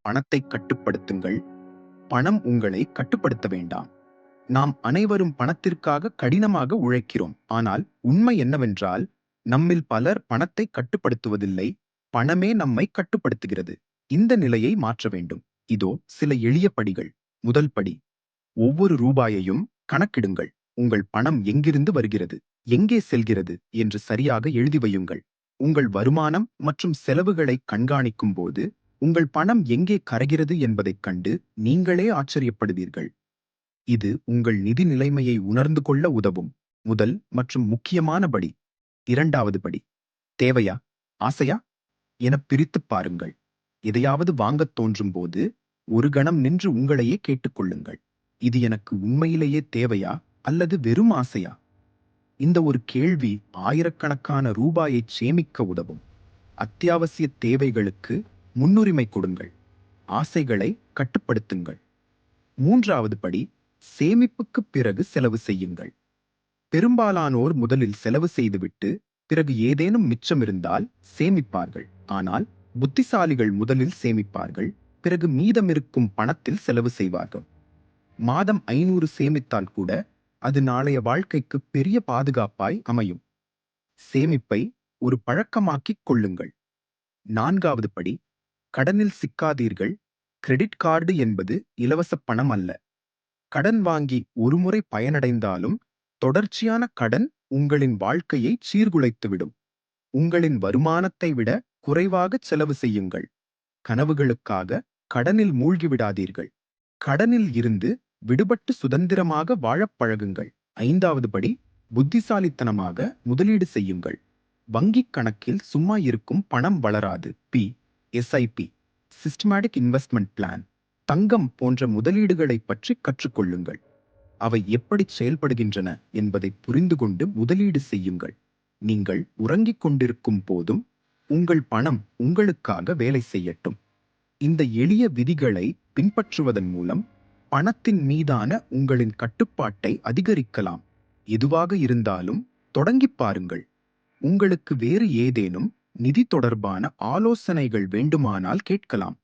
பணத்தை கட்டுப்படுத்துங்கள். பணம் உங்களை கட்டுப்படுத்த வேண்டாம். நாம் அனைவரும் பணத்திற்காக கடினமாக உழைக்கிறோம். ஆனால் உண்மை என்னவென்றால், நம்மில் பலர் பணத்தை கட்டுப்படுத்துவதில்லை. பணமே நம்மை கட்டுப்படுத்துகிறது. இந்த நிலையை மாற்ற வேண்டும். இதோ சில எளிய படிகள். முதல் படி, ஒவ்வொரு ரூபாயையும் கணக்கிடுங்கள். உங்கள் பணம் எங்கிருந்து வருகிறது, எங்கே செல்கிறது என்று சரியாக எழுதி வையுங்கள். உங்கள் வருமானம் மற்றும் செலவுகளை கண்காணிக்கும் போது உங்கள் பணம் எங்கே கரைகிறது என்பதைக் கண்டு நீங்களே ஆச்சரியப்படுவீர்கள். இது உங்கள் நிதி நிலைமையை உணர்ந்து கொள்ள உதவும். முதல் மற்றும் முக்கியமான படி. இரண்டாவது படி, தேவையா, ஆசையா என பிரித்துப் பாருங்கள். எதையாவது வாங்கத் தோன்றும் போது ஒரு கணம் நின்று உங்களையே கேட்டுக்கொள்ளுங்கள். இது எனக்கு உண்மையிலேயே தேவையா அல்லது வெறும் ஆசையா? இந்த ஒரு கேள்வி ஆயிரக்கணக்கான ரூபாயைச் சேமிக்க உதவும். அத்தியாவசிய தேவைகளுக்கு முன்னுரிமை கொடுங்கள். ஆசைகளை கட்டுப்படுத்துங்கள். மூன்றாவது படி, சேமிப்புக்குப் பிறகு செலவு செய்யுங்கள். பெரும்பாலானோர் முதலில் செலவு செய்துவிட்டு பிறகு ஏதேனும் மிச்சமிருந்தால் சேமிப்பார்கள். ஆனால் புத்திசாலிகள் முதலில் சேமிப்பார்கள், பிறகு மீதமிருக்கும் பணத்தில் செலவு செய்வார்கள். மாதம் 500 சேமித்தால் கூட அது நாளைய வாழ்க்கைக்கு பெரிய பாதுகாப்பாய் அமையும். சேமிப்பை ஒரு பழக்கமாக்கிக் கொள்ளுங்கள். நான்காவது படி, கடனில் சிக்காதீர்கள். கிரெடிட் கார்டு என்பது இலவச பணம் அல்ல. கடன் வாங்கி ஒருமுறை பயனடைந்தாலும் தொடர்ச்சியான கடன் உங்களின் வாழ்க்கையை சீர்குலைத்துவிடும். உங்களின் வருமானத்தை விட குறைவாக செலவு செய்யுங்கள். கனவுகளுக்காக கடனில் மூழ்கிவிடாதீர்கள். கடனில் இருந்து விடுபட்டு சுதந்திரமாக வாழப் பழகுங்கள். ஐந்தாவது படி, புத்திசாலித்தனமாக முதலீடு செய்யுங்கள். வங்கிக் கணக்கில் சும்மா இருக்கும் பணம் வளராது. எஸ்ஐபி, சிஸ்டமேட்டிக் இன்வெஸ்ட்மெண்ட் பிளான், தங்கம் போன்ற முதலீடுகளைப் பற்றி கற்றுக்கொள்ளுங்கள். அவை எப்படி செயல்படுகின்றன என்பதை புரிந்து கொண்டு முதலீடு செய்யுங்கள். நீங்கள் உறங்கிக் கொண்டிருக்கும் போதும் உங்கள் பணம் உங்களுக்காக வேலை செய்யட்டும். இந்த எளிய விதிகளை பின்பற்றுவதன் மூலம் பணத்தின் மீதான உங்களின் கட்டுப்பாட்டை அதிகரிக்கலாம். எதுவாக இருந்தாலும் தொடங்கிப் பாருங்கள். உங்களுக்கு வேறு ஏதேனும் நிதி தொடர்பான ஆலோசனைகள் வேண்டுமானால் கேட்கலாம்.